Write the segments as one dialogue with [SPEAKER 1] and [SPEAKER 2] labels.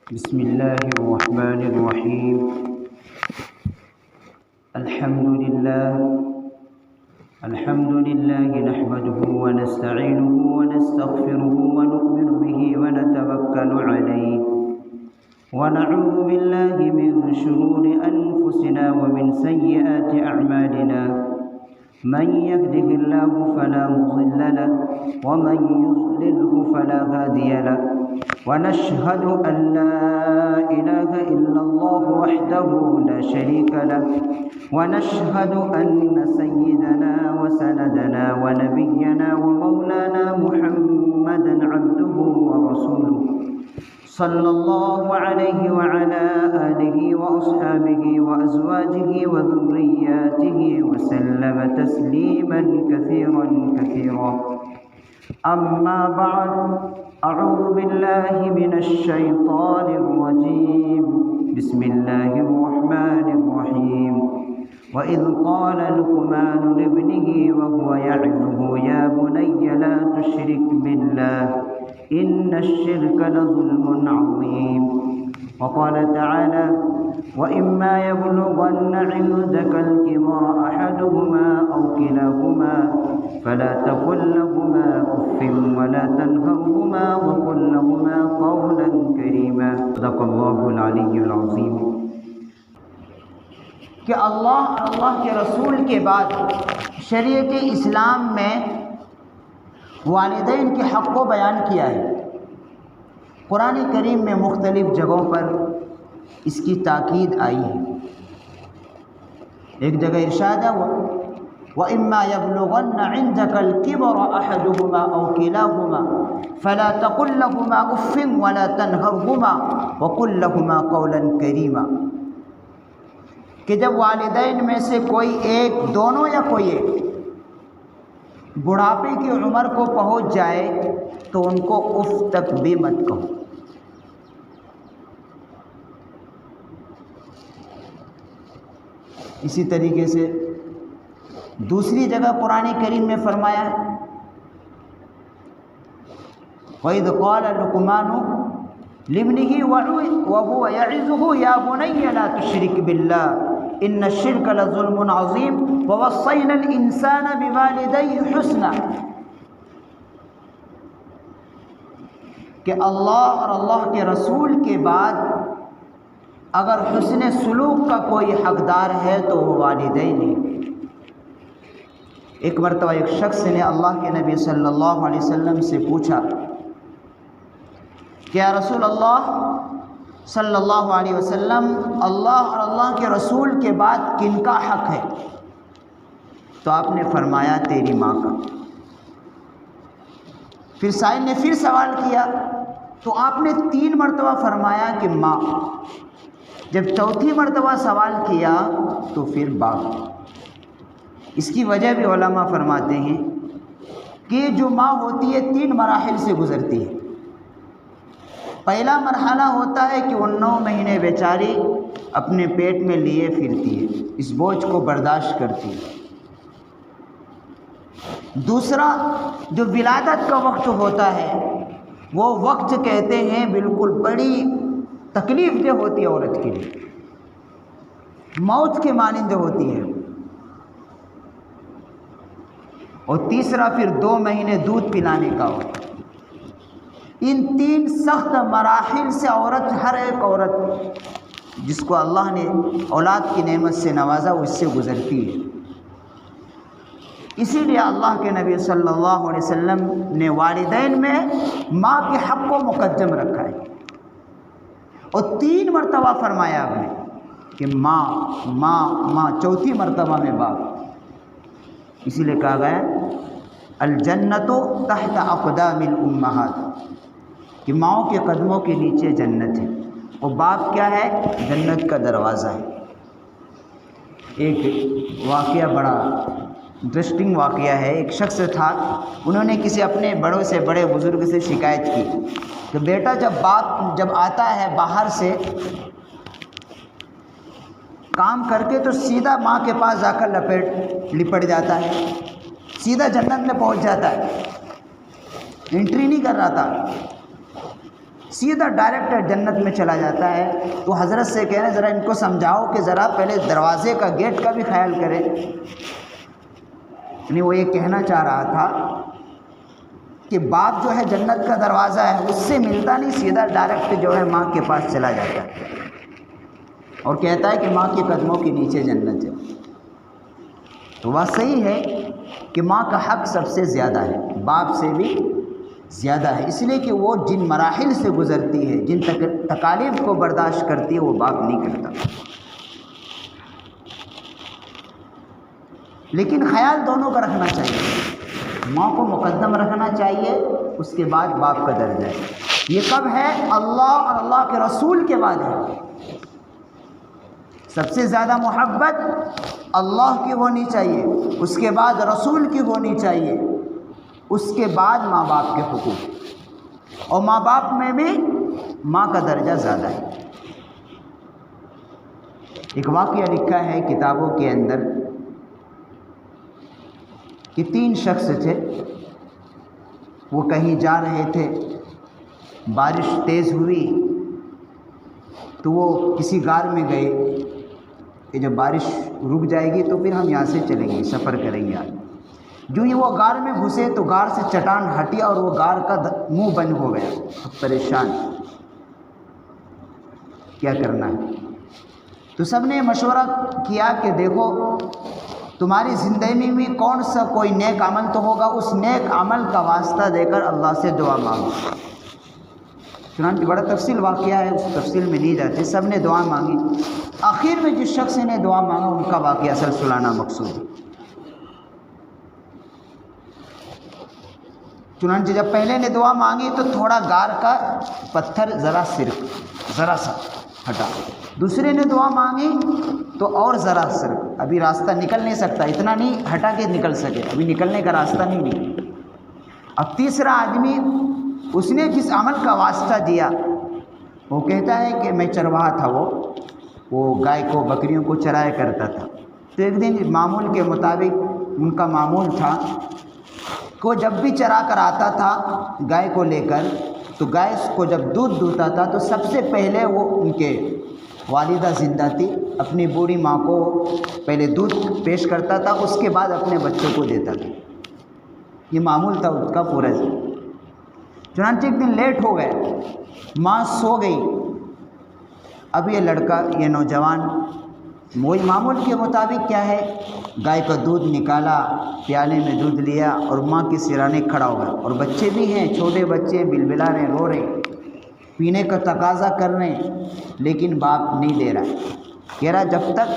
[SPEAKER 1] بسم الله الرحمن الرحيم. الحمد لله نحمده ونستعينه ونستغفره ونؤمن به ونتوكل عليه ونعوذ بالله من شرور أنفسنا ومن سيئات أعمالنا. من يهده الله فلا مضل له ومن يضلله فلا هادي له. ونشهد أن لا إله إلا الله وحده لا شريك له. ونشهد أن سيدنا وسندنا ونبينا ومولانا محمدا عبده ورسوله صلى الله عليه وعلى آله وأصحابه وأزواجه وذرياته وسلم تسليما كثيرا. أما بعد، أعوذ بالله من الشيطان الرجيم. بسم الله الرحمن الرحيم. وإذ قال لقمان لابنه وهو يعظه يا بني لا تشرك بالله إن الشرك لظلم عظيم. وقال تعالى: وإما يبلغن عندك الكبر أحدهما أو كلاهما فلا تقل لهما أف ولا تنهرهما وقل لهما قولا كريما. صدق الله العلي العظيم.
[SPEAKER 2] کہ اللہ کے رسول کے بعد شریعت اسلام میں والدین کے حق کو بیان کیا ہے. قرآن کریم میں مختلف جگہوں پر اس کی تاکید آئی ہے. ایک جگہ ارشاد ہے: وَإِمَّا يَبْلُغَنَّ عِندَكَ الْكِبَرَ أَحَدُهُمَا أَوْ كِلَاهُمَا فَلَا تَقُل لَّهُمَا أُفٍّ وَلَا تَنْهَرْهُمَا وَقُل لَّهُمَا قَوْلًا كَرِيمًا. کہ جب والدین میں سے کوئی ایک، دونوں یا کوئی ایک بڑھاپے کی عمر کو پہنچ جائے تو ان کو اف تک بھی مت کہو. اسی طریقے سے دوسری جگہ قرآن کریم میں فرمایا ہے: وَإِذْ قَالَ لُقْمَانُ لِابْنِهِ وَهُوَ يَعِظُهُ يَا بُنَيَّ لَا تُشْرِكْ بِاللَّهِ إِنَّ الشِّرْكَ لَظُلْمٌ عَظِيمٌ وَوَصَّيْنَا الْإِنسَانَ بِوَالِدَيْهِ حُسْنًا. کہ اللہ اور اللہ کے رسول کے بعد اگر حسن سلوک کا کوئی حقدار ہے تو وہ والدین ہیں. ایک مرتبہ ایک شخص نے اللہ کے نبی صلی اللہ علیہ وسلم سے پوچھا کہ یا رسول اللہ صلی اللہ علیہ وسلم، اللہ اور اللہ کے رسول کے بعد کن کا حق ہے؟ تو آپ نے فرمایا تیری ماں کا. پھر سائل نے پھر سوال کیا تو آپ نے 3 مرتبہ فرمایا کہ ماں. جب چوتھی مرتبہ سوال کیا تو پھر باپ. اس کی وجہ بھی علماء فرماتے ہیں کہ جو ماں ہوتی ہے 3 مراحل سے گزرتی ہے. پہلا مرحلہ ہوتا ہے کہ وہ 9 مہینے بیچاری اپنے پیٹ میں لیے پھرتی ہے، اس بوجھ کو برداشت کرتی ہے. دوسرا جو ولادت کا وقت ہوتا ہے وہ وقت کہتے ہیں بالکل بڑی تکلیف دہ ہوتی ہے عورت کے لیے، موت کے مانند ہوتی ہے. اور تیسرا پھر 2 مہینے دودھ پلانے کا ہوتا ہے. ان 3 سخت مراحل سے عورت، ہر ایک عورت جس کو اللہ نے اولاد کی نعمت سے نوازا وہ اس سے گزرتی ہے. اسی لیے اللہ کے نبی صلی اللہ علیہ وسلم نے والدین میں ماں کے حق کو مقدم رکھا ہے اور 3 مرتبہ فرمایا آپ نے کہ ماں ماں ماں، چوتھی مرتبہ میں باپ. اسی لیے کہا گیا الجنت تحت اقدام الامہات، کہ ماؤں کے قدموں کے نیچے جنت ہے. اور باپ کیا ہے؟ جنت کا دروازہ ہے. ایک واقعہ، بڑا انٹرسٹنگ واقعہ ہے. ایک شخص تھا، انہوں نے کسی اپنے بڑوں سے، بڑے بزرگ سے شکایت کی کہ بیٹا جب آتا ہے باہر سے کام کر کے تو سیدھا ماں کے پاس جا کر لپٹ جاتا ہے، سیدھا جنت میں پہنچ جاتا ہے، انٹری نہیں کر رہا تھا. سیدھا ڈائریکٹ جنت میں چلا جاتا ہے۔ تو حضرت سے کہہ رہے ہیں ذرا ان کو سمجھاؤ کہ ذرا پہلے دروازے کا گیٹ کا بھی خیال کرے۔ یعنی وہ یہ کہنا چاہ رہا تھا کہ باپ جو ہے جنت کا دروازہ ہے، اس سے ملتا نہیں، سیدھا ڈائریکٹ جو ہے ماں کے پاس چلا جاتا ہے اور کہتا ہے کہ ماں کے قدموں کے نیچے جنت ہے۔ تو بات صحیح ہے کہ ماں کا حق سب سے زیادہ ہے، باپ سے بھی زیادہ ہے، اس لیے کہ وہ جن مراحل سے گزرتی ہے، جن تکالیف کو برداشت کرتی ہے، وہ باپ نہیں کرتا۔ لیکن خیال دونوں کا رکھنا چاہیے، ماں کو مقدم رکھنا چاہیے، اس کے بعد باپ کا درجہ ہے۔ یہ کب ہے؟ اللہ اور اللہ کے رسول کے بعد ہے۔ سب سے زیادہ محبت اللہ کی ہونی چاہیے، اس کے بعد رسول کی ہونی چاہیے، اس کے بعد ماں باپ کے حقوق، اور ماں باپ میں بھی ماں کا درجہ زیادہ ہے۔ ایک واقعہ لکھا ہے کتابوں کے اندر کہ 3 شخص تھے، وہ کہیں جا رہے تھے، بارش تیز ہوئی تو وہ کسی غار میں گئے کہ جب بارش رک جائے گی تو پھر ہم یہاں سے چلیں گے، سفر کریں گے۔ جو ہی وہ غار میں گھسے تو غار سے چٹان ہٹی اور وہ غار کا منہ بند ہو گیا۔ پریشان، کیا کرنا ہے؟ تو سب نے مشورہ کیا کہ دیکھو تمہاری زندگی میں کون سا کوئی نیک عمل تو ہوگا، اس نیک عمل کا واسطہ دے کر اللہ سے دعا مانگو۔ چنانچہ بڑا تفصیل واقعہ ہے، اس تفصیل میں نہیں جاتے، سب نے دعا مانگی۔ آخر میں جس شخص نے دعا مانگا ان کا واقعہ اصل سنانا مقصود ہے۔ چنانچہ جب پہلے نے دعا مانگی تو تھوڑا غار کا پتھر ذرا سا ہٹا، دوسرے نے دعا مانگی تو اور ذرا سرک، ابھی راستہ نکل نہیں سکتا، اتنا نہیں ہٹا کہ نکل سکے، ابھی نکلنے کا راستہ نہیں نکلا۔ اب تیسرا آدمی، اس نے جس عمل کا واسطہ دیا، وہ کہتا ہے کہ میں چرواہا تھا، وہ گائے کو بکریوں کو چرایا کرتا تھا۔ تو ایک دن معمول کے مطابق ان کا معمول تھا کہ وہ جب بھی چرا کر آتا تھا گائے کو لے کر، تو گائے کو جب دودھ دوہتا تھا تو سب سے پہلے وہ ان کے والدہ زندہ تھی، اپنی بوڑھی ماں کو پہلے دودھ پیش کرتا تھا، اس کے بعد اپنے بچوں کو دیتا تھا۔ یہ معمول تھا اس کا پورا۔ چنانچہ ایک دن لیٹ ہو گئے، ماں سو گئی، اب یہ لڑکا، یہ نوجوان وہی معمول کے مطابق کیا ہے، گائے کا دودھ نکالا، پیالے میں دودھ لیا اور ماں کے سرانے کھڑا ہو گیا، اور بچے بھی ہیں، چھوٹے بچے بلبلا رہے، رو رہے، پینے کا تقاضا کر رہے ہیں، لیکن باپ نہیں دے رہا، کہہ رہا جب تک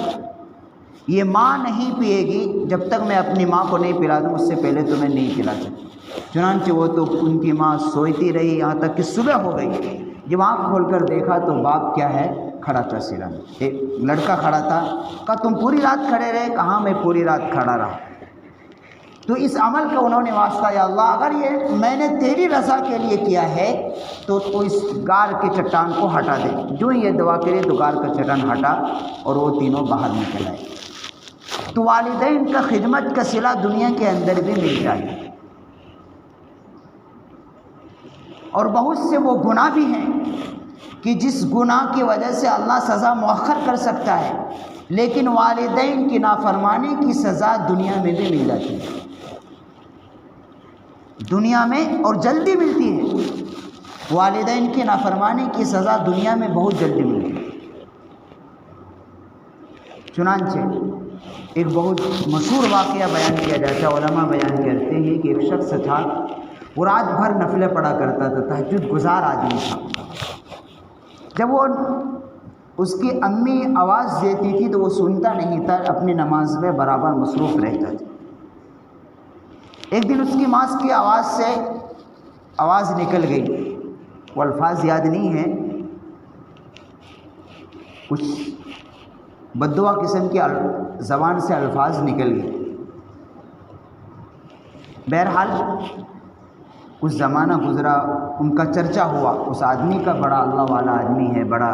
[SPEAKER 2] یہ ماں نہیں پیے گی، جب تک میں اپنی ماں کو نہیں پلا دوں، اس سے پہلے تمہیں نہیں پلا سکتا۔ چنانچہ وہ تو ان کی ماں سوتی رہی یہاں تک کہ صبح ہو گئی۔ جب آنکھ کھول کر دیکھا تو باپ کیا ہے، کھڑا تھا سرا میں، ایک لڑکا کھڑا تھا۔ کہا تم پوری رات کھڑے رہے؟ کہاں میں پوری رات کھڑا رہا۔ تو اس عمل کا انہوں نے واسطہ، یا اللہ اگر یہ میں نے تیری رضا کے لیے کیا ہے تو اس غار کے چٹان کو ہٹا دے۔ جو یہ دعا کرے تو غار کا چٹان ہٹا اور وہ تینوں باہر نکل آئے۔ تو والدین کا خدمت کا صلہ دنیا کے اندر بھی ملتا ہے، اور بہت سے وہ گناہ بھی ہیں کہ جس گناہ کی وجہ سے اللہ سزا مؤخر کر سکتا ہے، لیکن والدین کی نافرمانی کی سزا دنیا میں بھی مل جاتی ہے، دنیا میں اور جلدی ملتی ہے۔ والدین کی نافرمانی کی سزا دنیا میں بہت جلدی ملتی ہے۔ چنانچہ ایک بہت مشہور واقعہ بیان کیا جاتا ہے، علماء بیان کرتے ہیں کہ ایک شخص تھا، وہ رات بھر نفلیں پڑھا کرتا تھا، تہجد گزار آدمی تھا۔ جب وہ اس کی امی آواز دیتی تھی تو وہ سنتا نہیں تھا، اپنی نماز میں برابر مصروف رہتا تھا۔ ایک دن اس کی ماں کی آواز سے آواز نکل گئی، وہ الفاظ یاد نہیں ہیں، کچھ بددعا قسم کی زبان سے الفاظ نکل گئے۔ بہرحال کچھ زمانہ گزرا، ان کا چرچا ہوا، اس آدمی کا بڑا اللہ والا آدمی ہے، بڑا،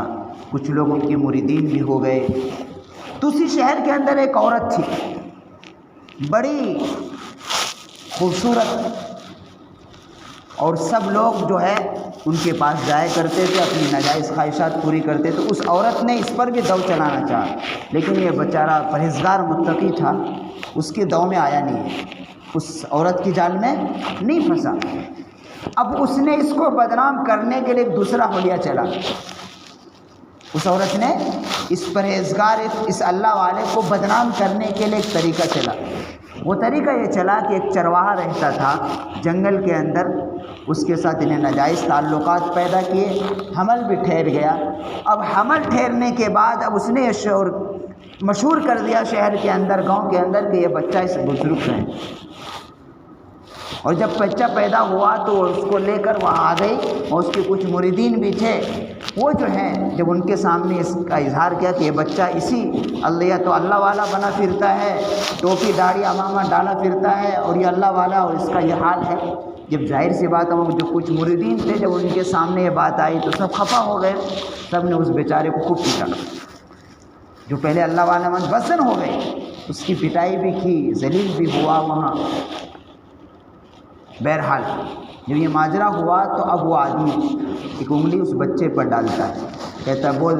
[SPEAKER 2] کچھ لوگ ان کے مریدین بھی ہو گئے۔ تو اسی شہر کے اندر ایک عورت تھی، بڑی خوبصورت، اور سب لوگ جو ہے ان کے پاس جایا کرتے تھے، اپنی ناجائز خواہشات پوری کرتے، تو اس عورت نے اس پر بھی دو چلانا چاہا، لیکن یہ بیچارہ پرہیزگار متقی تھا، اس کے دو میں آیا نہیں ہے، اس عورت کی جال میں نہیں پھنسا۔ اب اس نے اس کو بدنام کرنے کے لیے ایک دوسرا حلیہ چلا، اس عورت نے اس پرہیزگار اس اللہ والے کو بدنام کرنے کے لیے ایک طریقہ چلا۔ وہ طریقہ یہ چلا کہ ایک چرواہا رہتا تھا جنگل کے اندر، اس کے ساتھ انہیں ناجائز تعلقات پیدا کیے، حمل بھی ٹھہر گیا۔ اب حمل ٹھہرنے کے بعد اب اس نے یہ شعور مشہور کر دیا شہر کے اندر، گاؤں کے اندر، کہ یہ بچہ اس بزرگ ہے۔ اور جب بچہ پیدا ہوا تو اس کو لے کر وہاں آ گئی، اور اس کے کچھ مریدین بھی تھے، وہ جو ہیں جب ان کے سامنے اس کا اظہار کیا کہ یہ بچہ اسی اللہ تو اللہ والا بنا پھرتا ہے، ٹوپی داڑھی امامہ ڈالا پھرتا ہے، اور یہ اللہ والا اور اس کا یہ حال ہے، جب ظاہر سی بات ہے جو کچھ مریدین تھے جب ان کے سامنے یہ بات آئی تو سب خفا ہو گئے، سب نے اس بیچارے کو خوب پیٹا، جو پہلے اللہ والا من وزن ہو گئے، اس کی پٹائی بھی کی، ذلیل بھی ہوا وہاں۔ بہرحال جب یہ ماجرا ہوا تو اب وہ آدمی ایک انگلی اس بچے پر ڈالتا ہے، کہتا ہے بول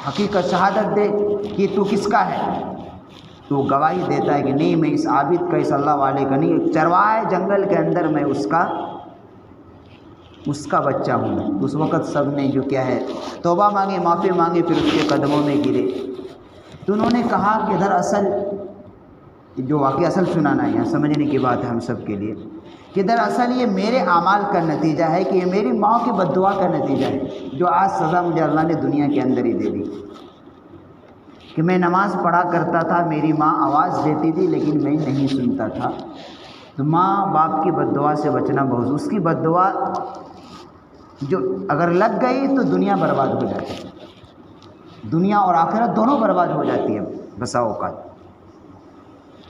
[SPEAKER 2] حقیقت شہادت دے کہ تو کس کا ہے؟ تو گواہی دیتا ہے کہ نہیں میں اس عابد کا، اس اللہ والے کا نہیں، ایک چرواہا ہے جنگل کے اندر، میں اس کا بچہ ہوں۔ اس وقت سب نے جو کیا ہے توبہ مانگی، معافی مانگی، پھر اس کے قدموں میں گرے۔ تو انہوں نے کہا کہ دراصل جو واقعہ اصل سنانا ہے، یہاں سمجھنے کی بات ہے ہم سب کے لیے، کہ دراصل یہ میرے اعمال کا نتیجہ ہے، کہ یہ میری ماں کی بد دعا کا نتیجہ ہے، جو آج سزا مجھے اللہ نے دنیا کے اندر ہی دے دی، کہ میں نماز پڑھا کرتا تھا، میری ماں آواز دیتی تھی لیکن میں نہیں سنتا تھا۔ تو ماں باپ کی بد دعا سے بچنا بہت، اس کی بد دعا جو اگر لگ گئی تو دنیا برباد ہو جاتی ہے، دنیا اور آخرت دونوں برباد ہو جاتی ہے بسا اوقات،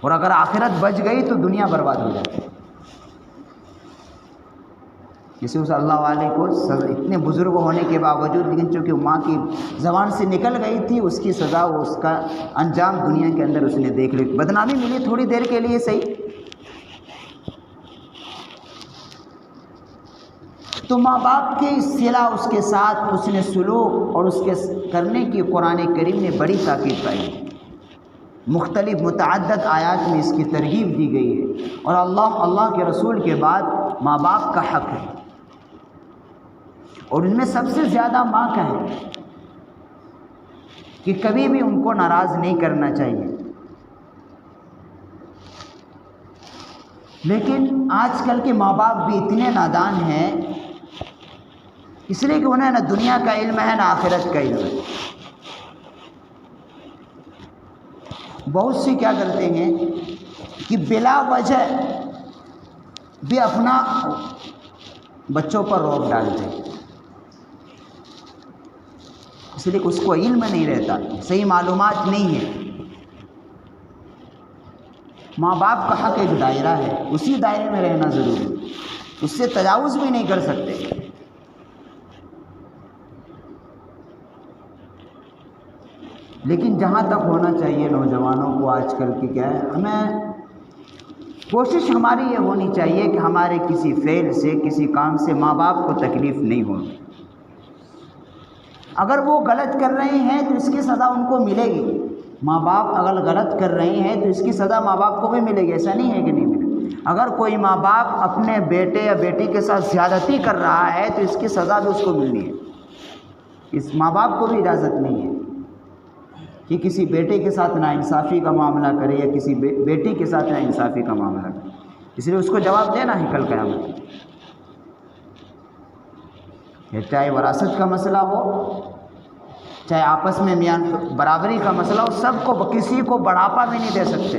[SPEAKER 2] اور اگر آخرت بچ گئی تو دنیا برباد ہو جاتی ہے۔ جسے اس اللہ والے کو اتنے بزرگ ہونے کے باوجود، لیکن چونکہ ماں کی زبان سے نکل گئی تھی، اس کی سزا، وہ اس کا انجام دنیا کے اندر اس نے دیکھ لی، بدنامی ملی تھوڑی دیر کے لیے صحیح۔ تو ماں باپ کے صلہ، اس کے ساتھ حسن سلوک اور اس کے کرنے کی قرآن کریم نے بڑی تاکید پائی، مختلف متعدد آیات میں اس کی ترغیب دی گئی ہے، اور اللہ کے رسول کے بعد ماں باپ کا حق ہے، اور ان میں سب سے زیادہ ماں کا ہے، کہ کبھی بھی ان کو ناراض نہیں کرنا چاہیے۔ لیکن آج کل کے ماں باپ بھی اتنے نادان ہیں، اس لیے کہ انہیں نہ دنیا کا علم ہے نہ آخرت کا علم ہے۔ بہت سی کیا کرتے ہیں کہ بلا وجہ بھی اپنا بچوں پر روک ڈالتے ہیں، اس لیے کہ اس کو علم نہیں رہتا، صحیح معلومات نہیں ہے۔ ماں باپ کا حق ایک دائرہ ہے، اسی دائرے میں رہنا ضروری ہے، اس سے تجاوز بھی نہیں کر سکتے۔ لیکن جہاں تک ہونا چاہیے نوجوانوں کو آج کل کی کیا ہے، ہمیں کوشش ہماری یہ ہونی چاہیے کہ ہمارے کسی فعل سے، کسی کام سے ماں باپ کو تکلیف نہیں ہو۔ اگر وہ غلط کر رہے ہیں تو اس کی سزا ان کو ملے گی، ماں باپ اگر غلط کر رہے ہیں تو اس کی سزا ماں باپ کو بھی ملے گی، ایسا نہیں ہے کہ نہیں ملے گی۔ اگر کوئی ماں باپ اپنے بیٹے یا بیٹی کے ساتھ زیادتی کر رہا ہے تو اس کی سزا بھی اس کو ملنی ہے، اس ماں باپ کو بھی اجازت نہیں ہے کہ کسی بیٹے کے ساتھ ناانصافی کا معاملہ کرے یا کسی بیٹی کے ساتھ ناانصافی کا معاملہ کرے، اس لیے اس کو جواب دینا ہے کل قیامت۔ چاہے وراثت کا مسئلہ ہو، چاہے آپس میں میاں برابری کا مسئلہ ہو، سب کو، کسی کو بڑھاپا بھی نہیں دے سکتے۔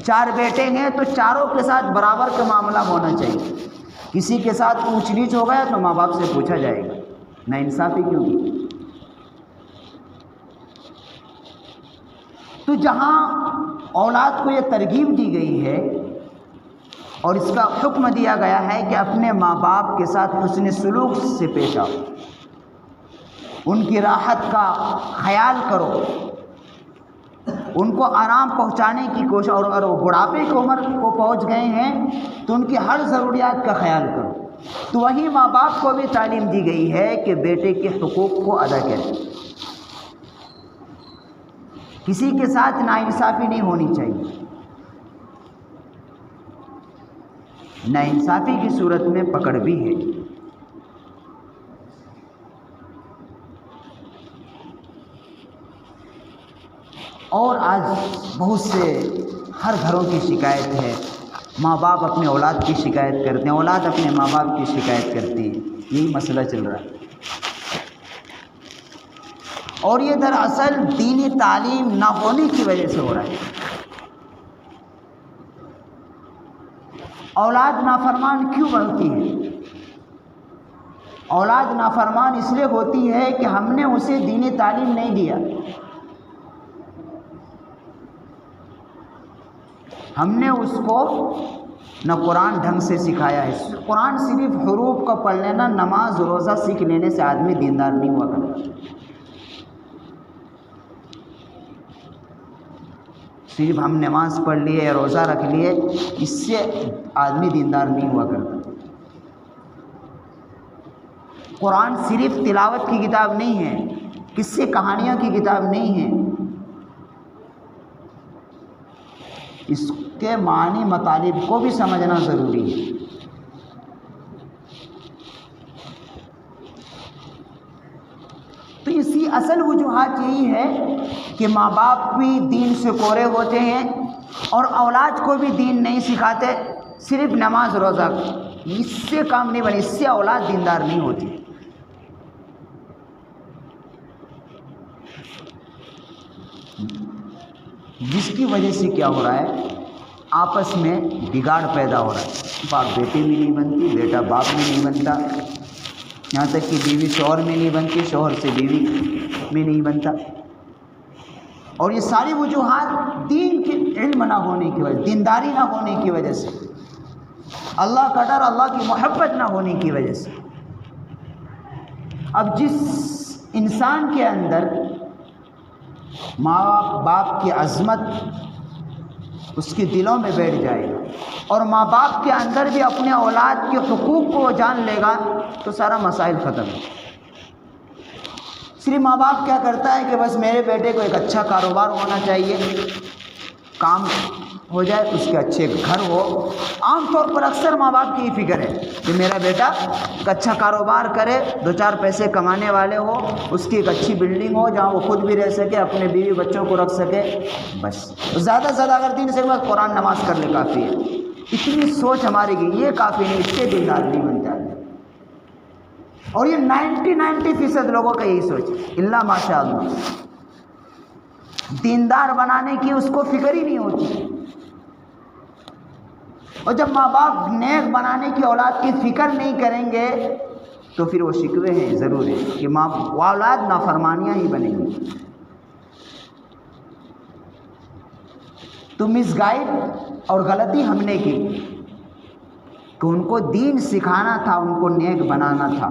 [SPEAKER 2] 4 بیٹے ہیں تو چاروں کے ساتھ برابر کا معاملہ ہونا چاہیے، کسی کے ساتھ اونچ نیچ ہو گیا تو ماں باپ سے پوچھا جائے گا ناانصافی کیوں کی۔ تو جہاں اولاد کو یہ ترغیب دی گئی ہے اور اس کا حکم دیا گیا ہے کہ اپنے ماں باپ کے ساتھ حسن سلوک سے پیش آؤ، ان کی راحت کا خیال کرو، ان کو آرام پہنچانے کی کوشش، اور اگر وہ بڑھاپے کی عمر کو پہنچ گئے ہیں تو ان کی ہر ضروریات کا خیال کرو، تو وہیں ماں باپ کو بھی تعلیم دی گئی ہے کہ بیٹے کے حقوق کو ادا کریں. کسی کے ساتھ ناانصافی نہیں ہونی چاہیے. ناانصافی کی صورت میں پکڑ بھی ہے. اور آج بہت سے ہر گھروں کی شکایت ہے، ماں باپ اپنے اولاد کی شکایت کرتے ہیں، اولاد اپنے ماں باپ کی شکایت کرتی ہے. یہی مسئلہ چل رہا ہے. اور یہ دراصل دینی تعلیم نہ ہونے کی وجہ سے ہو رہا ہے. اولاد نافرمان کیوں بنتی ہے؟ اولاد نافرمان اس لیے ہوتی ہے کہ ہم نے اسے دینی تعلیم نہیں دیا. ہم نے اس کو نہ قرآن ڈھنگ سے سکھایا ہے. قرآن صرف حروف کا پڑھ لینا، نماز روزہ سیکھ لینے سے آدمی دیندار نہیں ہوا کرتا. صرف ہم نماز پڑھ لیے، روزہ رکھ لیے، اس سے آدمی دیندار نہیں ہوا کرتا. قرآن صرف تلاوت کی کتاب نہیں ہے، قصے کہانیاں کی کتاب نہیں ہے. اس کے معنی مطالب کو بھی سمجھنا ضروری ہے. تو اسی اصل وجوہات یہی ہے کہ ماں باپ بھی دین سے کورے ہوتے ہیں اور اولاد کو بھی دین نہیں سکھاتے. صرف نماز روزہ اس سے کام نہیں بنے، اس سے اولاد دیندار نہیں ہوتی. جس کی وجہ سے کیا ہو رہا ہے، آپس میں بگاڑ پیدا ہو رہا ہے. باپ بیٹے میں نہیں بنتی، بیٹا باپ میں نہیں بنتا، یہاں تک کہ بیوی شوہر میں نہیں بنتی، شوہر سے بیوی میں نہیں بنتا. اور یہ ساری وجوہات دین کے علم نہ ہونے کی وجہ، دینداری نہ ہونے کی وجہ سے، اللہ کا ڈر، اللہ کی محبت نہ ہونے کی وجہ سے. اب جس انسان کے اندر ماں باپ کی عظمت اس کے دلوں میں بیٹھ جائے گا اور ماں باپ کے اندر بھی اپنے اولاد کے حقوق کو جان لے گا تو سارا مسائل ختم ہے. صرف ماں باپ کیا کرتا ہے کہ بس میرے بیٹے کو ایک اچھا کاروبار ہونا چاہیے، کام ہو جائے، اس کے اچھے گھر ہو. عام طور پر اکثر ماں باپ کی یہ فکر ہے کہ میرا بیٹا ایک اچھا کاروبار کرے، دو چار پیسے کمانے والے ہو، اس کی ایک اچھی بلڈنگ ہو جہاں وہ خود بھی رہ سکے، اپنے بیوی بچوں کو رکھ سکے. بس زیادہ سے زیادہ اگر دین سے قرآن نماز کر لے کافی ہے. اتنی سوچ ہماری کی یہ کافی نہیں، اس سے دیندار نہیں بنتا. اور یہ 90% لوگوں کا یہی سوچ ہے، اللہ ماشاء اللہ. دیندار بنانے کی اس کو فکر ہی نہیں ہوتی. اور جب ماں باپ نیک بنانے کی اولاد کی فکر نہیں کریں گے تو پھر وہ شکوے ہیں ضرور ہے کہ ماں اولاد نافرمانیاں ہی بنیں گی. تو مس گائیڈ اور غلطی ہم نے کی کہ ان کو دین سکھانا تھا، ان کو نیک بنانا تھا،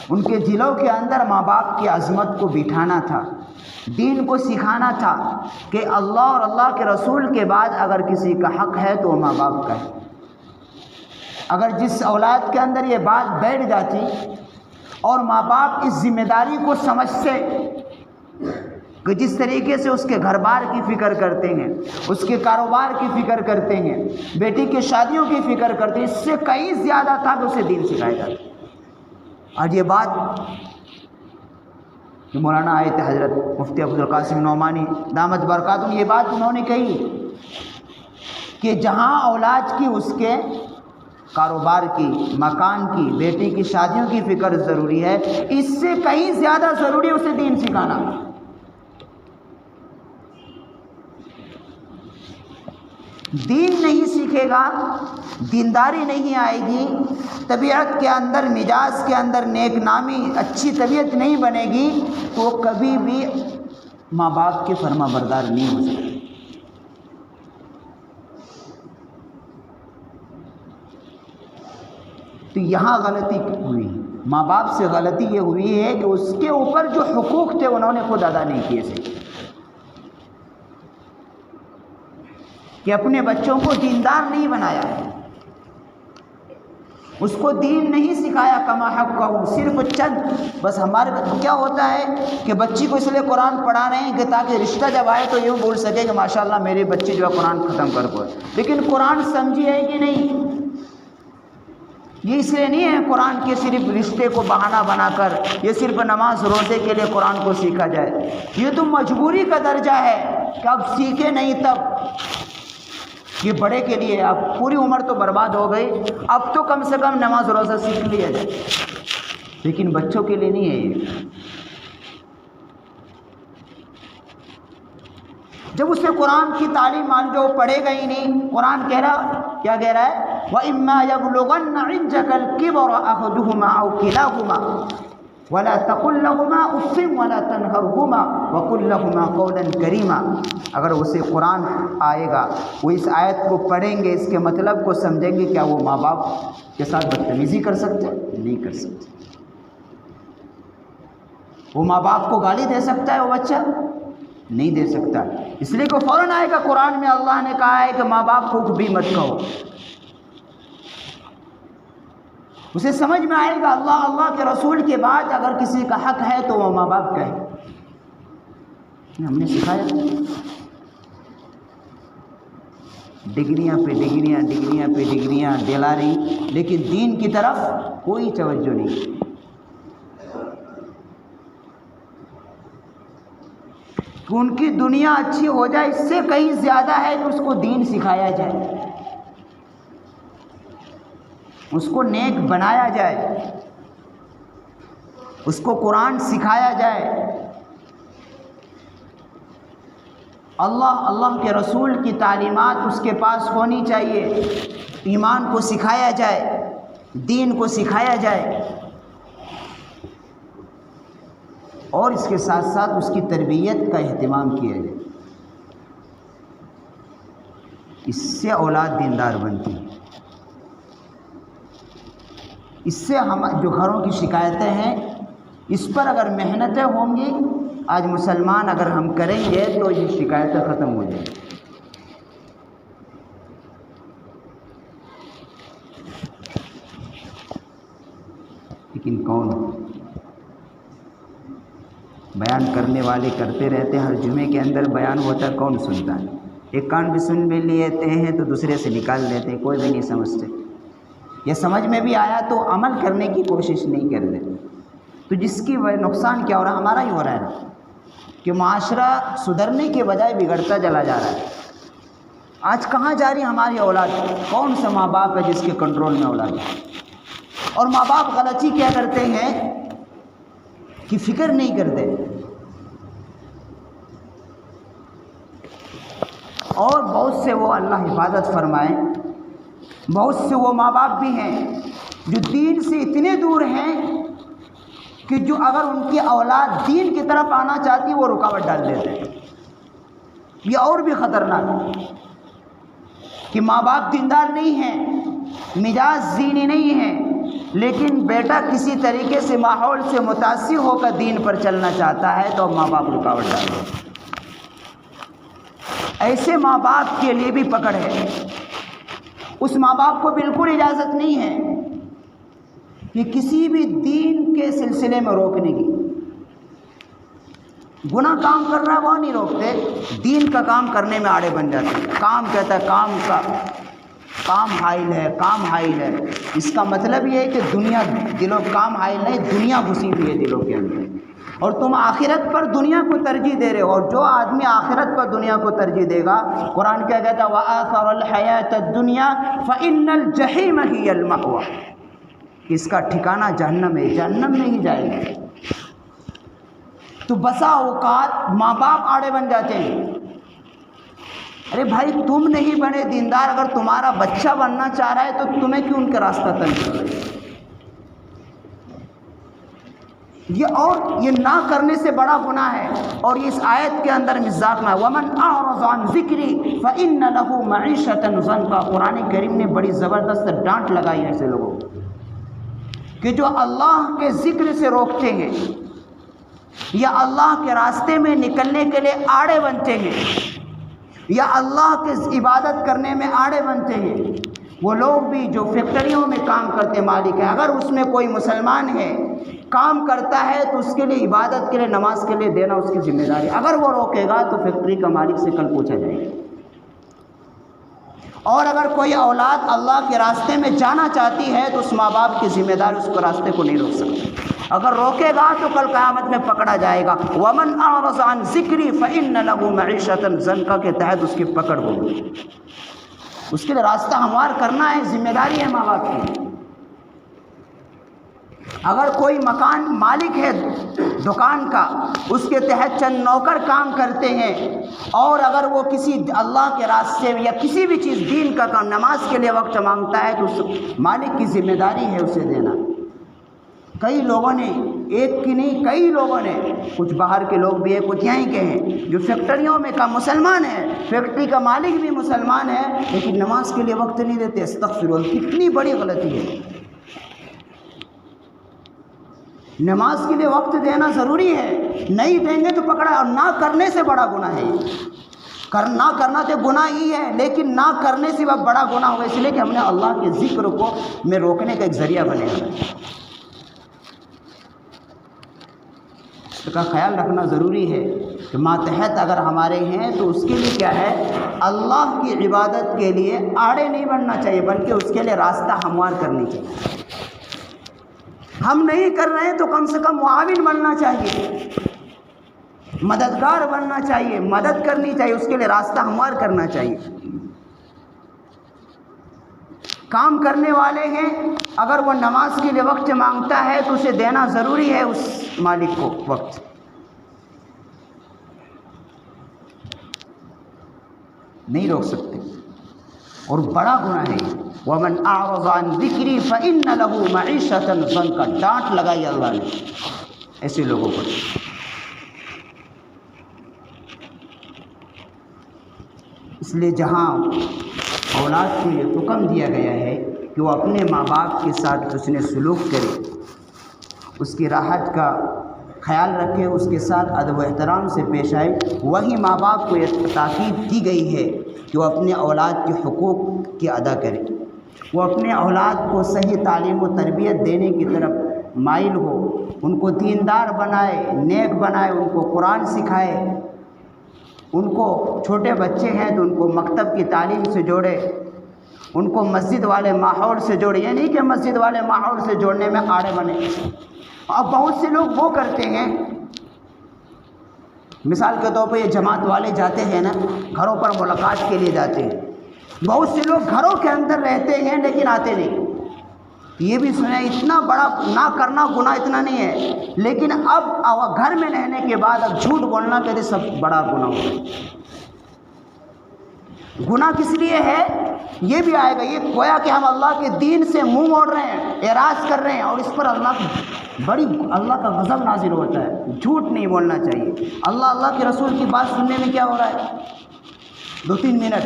[SPEAKER 2] ان کے دلوں کے اندر ماں باپ کی عظمت کو بٹھانا تھا، دین کو سکھانا تھا کہ اللہ اور اللہ کے رسول کے بعد اگر کسی کا حق ہے تو وہ ماں باپ کا ہے. اگر جس اولاد کے اندر یہ بات بیٹھ جاتی اور ماں باپ اس ذمہ داری کو سمجھتے کہ جس طریقے سے اس کے گھر بار کی فکر کرتے ہیں، اس کے کاروبار کی فکر کرتے ہیں، بیٹی کی شادیوں کی فکر کرتے ہیں، اس سے کہیں زیادہ تھا کہ اسے دین سکھایا جاتا. آج یہ بات کہ مولانا آئے تھے حضرت مفتی عبدالقاسم نعمانی دامت برکاتہ، یہ بات انہوں نے کہی کہ جہاں اولاد کی اس کے کاروبار کی، مکان کی، بیٹی کی شادیوں کی فکر ضروری ہے، اس سے کہیں زیادہ ضروری ہے اسے دین سکھانا. دین نہیں سیکھے گا، دینداری نہیں آئے گی، طبیعت کے اندر، مزاج کے اندر نیک نامی، اچھی طبیعت نہیں بنے گی تو وہ کبھی بھی ماں باپ کے فرما بردار نہیں ہو سکتے. تو یہاں غلطی ہوئی، ماں باپ سے غلطی یہ ہوئی ہے کہ اس کے اوپر جو حقوق تھے انہوں نے خود ادا نہیں کیے تھے، کہ اپنے بچوں کو دیندار نہیں بنایا. اس کو دین نہیں سکھایا کما حق کا، صرف چند بس ہمارے کیا ہوتا ہے کہ بچی کو اس لیے قرآن پڑھا رہے ہیں کہ تاکہ رشتہ جب آئے تو یوں بول سکے کہ ماشاءاللہ میری بچی جو ہے قرآن ختم کر کو، لیکن قرآن سمجھی ہے کہ نہیں؟ یہ اس لیے نہیں ہے قرآن کے صرف رشتے کو بہانہ بنا کر یہ صرف نماز روزے کے لیے قرآن کو سیکھا جائے، یہ تو مجبوری کا درجہ ہے کہ اب سیکھے نہیں تب یہ بڑے کے لیے، اب پوری عمر تو برباد ہو گئی، اب تو کم سے کم نماز روزہ سیکھ لیا جائے، لیکن بچوں کے لیے نہیں ہے یہ۔ جب اسے قرآن کی تعلیم مان جو پڑھے گا ہی نہیں، قرآن کہہ رہا کیا کہہ رہا ہے وَإِمَّا يَبْلُغَنَّ عِنْدَكَ الْكِبَرَ أَحَدُهُمَا أَوْ كِلَاهُمَا وَلَا تَقُل لَّهُمَا أُفٍّ وَلَا تَنْهَرْهُمَا وَقُل لَّهُمَا قَوْلًا كَرِيمًا۔ اگر اسے قرآن آئے گا، وہ اس آیت کو پڑھیں گے، اس کے مطلب کو سمجھیں گے، کیا وہ ماں باپ کے ساتھ بدتمیزی کر سکتے؟ نہیں کر سکتے۔ وہ ماں باپ کو گالی دے سکتا ہے وہ بچہ؟ نہیں دے سکتا، اس لیے کہ فوراً آئے گا قرآن میں اللہ نے کہا ہے کہ ماں باپ کو بھی مت کہو۔ اسے سمجھ میں آئے گا اللہ کے رسول کے بعد اگر کسی کا حق ہے تو وہ ماں باپ کا ہے، ہم نے سکھایا۔ ڈگریاں پہ ڈگریاں، ڈگریاں پہ ڈگریاں دلا رہی، لیکن دین کی طرف کوئی توجہ نہیں۔ ان کی دنیا اچھی ہو جائے اس سے کہیں زیادہ ہے کہ اس کو دین سکھایا جائے، اس کو نیک بنایا جائے، اس کو قرآن سکھایا جائے، اللہ کے رسول کی تعلیمات اس کے پاس ہونی چاہیے، ایمان کو سکھایا جائے، دین کو سکھایا جائے، اور اس کے ساتھ ساتھ اس کی تربیت کا اہتمام کیا جائے۔ اس سے اولاد دیندار بنتی ہے۔ اس سے ہم جو گھروں کی شکایتیں ہیں اس پر اگر محنتیں ہوں گی، آج مسلمان اگر ہم کریں گے تو یہ شکایتیں ختم ہو جائیں گی۔ لیکن کون؟ بیان کرنے والے کرتے رہتے، ہر جمعے کے اندر بیان ہوتا ہے، کون سنتا ہے؟ ایک کان بھی سن بھی لیتے ہیں تو دوسرے سے نکال دیتے ہیں، کوئی بھی نہیں سمجھتے۔ یہ سمجھ میں بھی آیا تو عمل کرنے کی کوشش نہیں کرتے، تو جس کی نقصان کیا ہو رہا ہے؟ ہمارا ہی ہو رہا ہے کہ معاشرہ سدھرنے کے بجائے بگڑتا چلا جا رہا ہے۔ آج کہاں جا رہی ہماری اولاد؟ کون سا ماں باپ ہے جس کے کنٹرول میں اولاد ہے؟ اور ماں باپ غلطی کیا کرتے ہیں کہ فکر نہیں کرتے، اور بہت سے وہ اللہ حفاظت فرمائے، بہت سے وہ ماں باپ بھی ہیں جو دین سے اتنے دور ہیں کہ جو اگر ان کی اولاد دین کی طرف آنا چاہتی وہ رکاوٹ ڈال دیتے ہیں۔ یہ اور بھی خطرناک ہے کہ ماں باپ دیندار نہیں ہیں، مزاج دینی نہیں ہے، لیکن بیٹا کسی طریقے سے ماحول سے متاثر ہو کر دین پر چلنا چاہتا ہے تو ماں باپ رکاوٹ ڈال دیتے ہیں۔ ایسے ماں باپ کے لیے بھی پکڑ ہے، اس ماں باپ کو بالکل اجازت نہیں ہے کہ کسی بھی دین کے سلسلے میں روکنے کی۔ گناہ کام کر رہا ہے وہ نہیں روکتے، دین کا کام کرنے میں آڑے بن جاتے ہیں۔ کام کہتا ہے کام کا کام حائل ہے، کام حائل ہے، اس کا مطلب یہ ہے کہ دنیا دلوں کام حائل نہیں، دنیا گھسی ہوئی ہے دلوں کے اندر، اور تم آخرت پر دنیا کو ترجیح دے رہے ہو۔ اور جو آدمی آخرت پر دنیا کو ترجیح دے گا، قرآن کیا کہتا ہے وَآثَرَ الْحَيَاةَ الدُّنْيَا فَإِنَّ الْجَحِيمَ هِيَ الْمَأْوَىٰ، اس کا ٹھکانہ جہنم ہے، جہنم میں ہی جائے گا۔ تو بسا اوقات ماں باپ آڑے بن جاتے ہیں۔ ارے بھائی تم نہیں بنے دیندار، اگر تمہارا بچہ بننا چاہ رہا ہے تو تمہیں کیوں ان کا راستہ تنگ کر رہے ہیں؟ یہ نہ کرنے سے بڑا گناہ ہے، اور اس آیت کے اندر مزاق میں وَمَنْ أَعْرَضَ عَنْ ذِكْرِي فَإِنَّ لَهُ مَعِيشَةً ضَنْكًا، قرآن کریم نے بڑی زبردست ڈانٹ لگائی ہے ایسے لوگوں کو کہ جو اللہ کے ذکر سے روکتے ہیں یا اللہ کے راستے میں نکلنے کے لیے آڑے بنتے ہیں یا اللہ کے عبادت کرنے میں آڑے بنتے ہیں، وہ لوگ بھی جو فیکٹریوں میں کام کرتے مالک ہے، اگر اس میں کوئی مسلمان ہے کام کرتا ہے تو اس کے لیے عبادت کے لیے نماز کے لیے دینا اس کی ذمہ داری، اگر وہ روکے گا تو فیکٹری کا مالک سے کل پوچھا جائے گا۔ اور اگر کوئی اولاد اللہ کے راستے میں جانا چاہتی ہے تو اس ماں باپ کی ذمہ داری اس کو راستے کو نہیں روک سکتی، اگر روکے گا تو کل قیامت میں پکڑا جائے گا۔ وَمَنْ أَعْرَضَ عَنْ ذِكْرِي فَإِنَّ لَهُ مَعِيشَةً ضَنْكَ کے تحت اس کی پکڑ ہوگی، اس کے لیے راستہ ہموار کرنا ہے، ذمہ داری ہے ماں باپ کی۔ اگر کوئی مکان مالک ہے دکان کا، اس کے تحت چند نوکر کام کرتے ہیں، اور اگر وہ کسی اللہ کے راستے میں یا کسی بھی چیز دین کا کام نماز کے لیے وقت مانگتا ہے تو اس مالک کی ذمہ داری ہے اسے دینا۔ کئی لوگوں نے، ایک کی نہیں کئی لوگوں نے، کچھ باہر کے لوگ بھی ہیں کچھ یہیں کے ہیں، جو فیکٹریوں میں کا مسلمان ہے، فیکٹری کا مالک بھی مسلمان ہے لیکن نماز کے لیے وقت نہیں دیتے۔ استغفر اللہ، کتنی بڑی غلطی ہے۔ نماز کے لیے وقت دینا ضروری ہے، نہیں دیں گے تو پکڑا، اور نہ کرنے سے بڑا گناہ ہے۔ نہ کرنا تو گناہ ہی ہے، لیکن نہ کرنے سے بڑا گناہ ہوگا، اس لیے کہ ہم نے اللہ کے ذکر کو میں روکنے کا ایک ذریعہ بنے ہیں۔ اس کا خیال رکھنا ضروری ہے کہ ماتحت اگر ہمارے ہیں تو اس کے لیے کیا ہے، اللہ کی عبادت کے لیے آڑے نہیں بننا چاہیے، بلکہ اس کے لیے راستہ ہموار کرنی چاہیے۔ ہم نہیں کر رہے ہیں تو کم سے کم معاون بننا چاہیے، مددگار بننا چاہیے، مدد کرنی چاہیے، اس کے لیے راستہ ہموار کرنا چاہیے۔ کام کرنے والے ہیں، اگر وہ نماز کے لیے وقت مانگتا ہے تو اسے دینا ضروری ہے اس مالک کو وقت۔ نہیں روک سکتے، اور بڑا گناہ ہے۔ وَمَنْ أَعْرَضَ عَنْ ذِكْرِي فَإِنَّ لَهُ مَعِيشَةً ضَنْكَ، ڈانٹ لگائی اللہ نے ایسے لوگوں پر۔ اس لیے جہاں اولاد کے لیے حکم دیا گیا ہے کہ وہ اپنے ماں باپ کے ساتھ حسن سلوک کرے، اس کی راحت کا خیال رکھے، اس کے ساتھ ادب و احترام سے پیش آئے، وہی ماں باپ کو یہ تاکید دی گئی ہے کہ وہ اپنے اولاد کے حقوق کی ادا کرے، وہ اپنے اولاد کو صحیح تعلیم و تربیت دینے کی طرف مائل ہو، ان کو دیندار بنائے، نیک بنائے، ان کو قرآن سکھائے، ان کو چھوٹے بچے ہیں تو ان کو مکتب کی تعلیم سے جوڑے، ان کو مسجد والے ماحول سے جوڑے، یہ نہیں کہ مسجد والے ماحول سے جوڑنے میں آڑے بنے۔ اب بہت سے لوگ وہ کرتے ہیں، مثال کے طور پہ یہ جماعت والے جاتے ہیں نا، گھروں پر ملاقات کے لیے جاتے ہیں، بہت سے لوگ گھروں کے اندر رہتے ہیں لیکن آتے نہیں۔ یہ بھی سنا اتنا بڑا نہ کرنا گناہ اتنا نہیں ہے، لیکن اب گھر میں رہنے کے بعد اب جھوٹ بولنا کہتے سب بڑا گناہ ہوتا ہے۔ گناہ کس لیے ہے یہ بھی آئے گا، یہ گویا کہ ہم اللہ کے دین سے منہ موڑ رہے ہیں، اعراض کر رہے ہیں، اور اس پر اللہ کا غضب نازل ہوتا ہے۔ جھوٹ نہیں بولنا چاہیے۔ اللہ کے رسول کی بات سننے میں کیا ہو رہا ہے، 2-3 منٹ،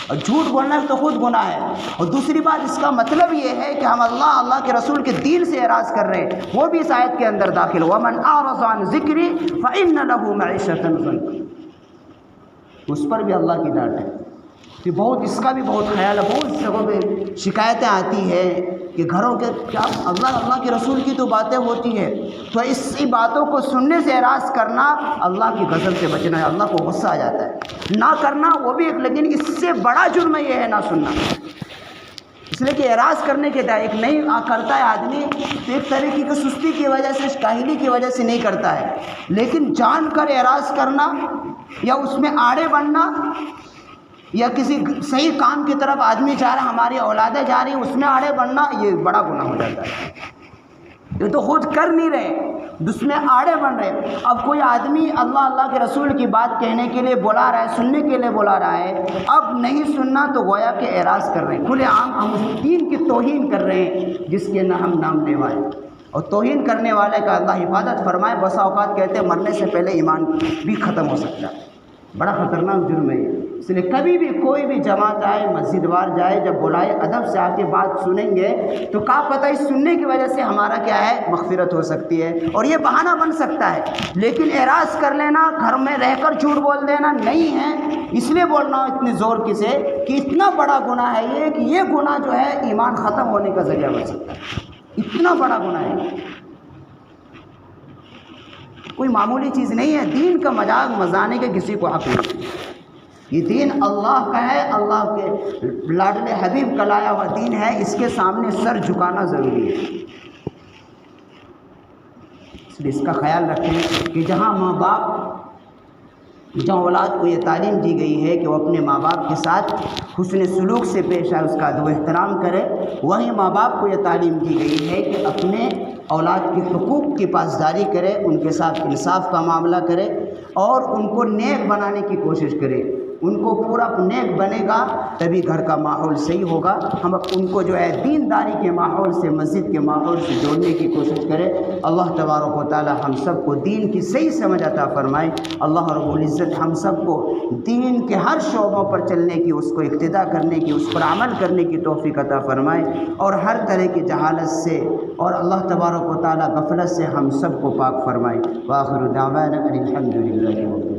[SPEAKER 2] اور جھوٹ بولنا تو خود گناہ ہے، اور دوسری بات اس کا مطلب یہ ہے کہ ہم اللہ کے رسول کے دین سے اعراض کر رہے ہیں، وہ بھی اس آیت کے اندر داخل۔ وَمَنْ أَعْرَضَ عَنْ ذِكْرِي فَإِنَّ لَهُ مَعِيشَةً ضَنْكَ، اس پر بھی اللہ کی ڈانٹ ہے۔ کہ اس کا بھی بہت خیال ہے، بہت جگہوں پہ شکایتیں آتی ہیں کہ گھروں کے کیا اللہ کے رسول کی تو باتیں ہوتی ہے، تو اسی باتوں کو سننے سے اعراض کرنا اللہ کی غضب سے بچنا ہے، اللہ کو غصہ آ جاتا ہے۔ نہ کرنا وہ بھی ایک، لیکن اس سے بڑا جرم یہ ہے نہ سننا، اس لیے کہ اعراض کرنے کے ایک نہیں کرتا ہے آدمی تو ایک طریقے کی سستی کی وجہ سے، کاہلی کی وجہ سے نہیں کرتا ہے، لیکن جان کر اعراض کرنا یا اس میں آڑے بننا، یا کسی صحیح کام کی طرف آدمی جا رہا ہے، ہماری اولادیں جا رہی ہیں، اس میں آڑے بننا، یہ بڑا گناہ ہو جاتا ہے۔ یہ تو خود کر نہیں رہے، اس میں آڑے بن رہے۔ اب کوئی آدمی اللہ کے رسول کی بات کہنے کے لیے بلا رہا ہے، سننے کے لیے بلا رہا ہے، اب نہیں سننا تو گویا کہ اعراض کر رہے ہیں، کھلے عام ہم اس دین کی توہین کر رہے ہیں جس کے نہ ہم نام لیوائے، اور توہین کرنے والے کا اللہ حفاظت فرمائے۔ بسا اوقات کہتے ہیں مرنے سے پہلے ایمان بھی ختم ہو سکتا ہے، بڑا خطرناک جرم ہے یہ۔ اس لیے کبھی بھی کوئی بھی جماعت آئے، مسجد وار جائے، جب بلائے ادب سے آ کے بات سنیں گے تو کیا پتہ اس سننے کی وجہ سے ہمارا کیا ہے، مغفرت ہو سکتی ہے، اور یہ بہانہ بن سکتا ہے۔ لیکن اعراض کر لینا، گھر میں رہ کر جھوٹ بول دینا نہیں ہے، اس لیے بول رہا ہوں اتنے زور کی سے کہ اتنا بڑا گناہ ہے یہ، کہ یہ گناہ جو ہے ایمان ختم ہونے کا ذریعہ بن سکتا ہے، اتنا بڑا گناہ ہے، کوئی معمولی چیز نہیں ہے۔ دین کا مذاق مزانے کے کسی کو حق نہیں، یہ دین اللہ کا ہے، اللہ کے لاڈلے حبیب کا لایا ہوا دین ہے، اس کے سامنے سر جھکانا ضروری ہے۔ اس لیے اس کا خیال رکھیں کہ جہاں ماں باپ، جہاں اولاد کو یہ تعلیم دی گئی ہے کہ وہ اپنے ماں باپ کے ساتھ حسن سلوک سے پیش آئے، اس کا ادب و احترام کرے، وہیں ماں باپ کو یہ تعلیم دی گئی ہے کہ اپنے اولاد کے حقوق کی پاسداری کرے، ان کے ساتھ انصاف کا معاملہ کرے اور ان کو نیک بنانے کی کوشش کرے۔ ان کو پورا نیک بنے گا تبھی گھر کا ماحول صحیح ہوگا۔ ہم ان کو جو ہے دینداری کے ماحول سے، مسجد کے ماحول سے جوڑنے کی کوشش کریں۔ اللہ تبارک و تعالی ہم سب کو دین کی صحیح سمجھ عطا فرمائے۔ اللہ رب العزت ہم سب کو دین کے ہر شعبوں پر چلنے کی، اس کو اقتداء کرنے کی، اس پر عمل کرنے کی توفیق عطا فرمائے، اور ہر طرح کی جہالت سے اور اللہ تبارک و تعالی غفلت سے ہم سب کو پاک فرمائے۔ وآخر دعوانا ان الحمد للہ۔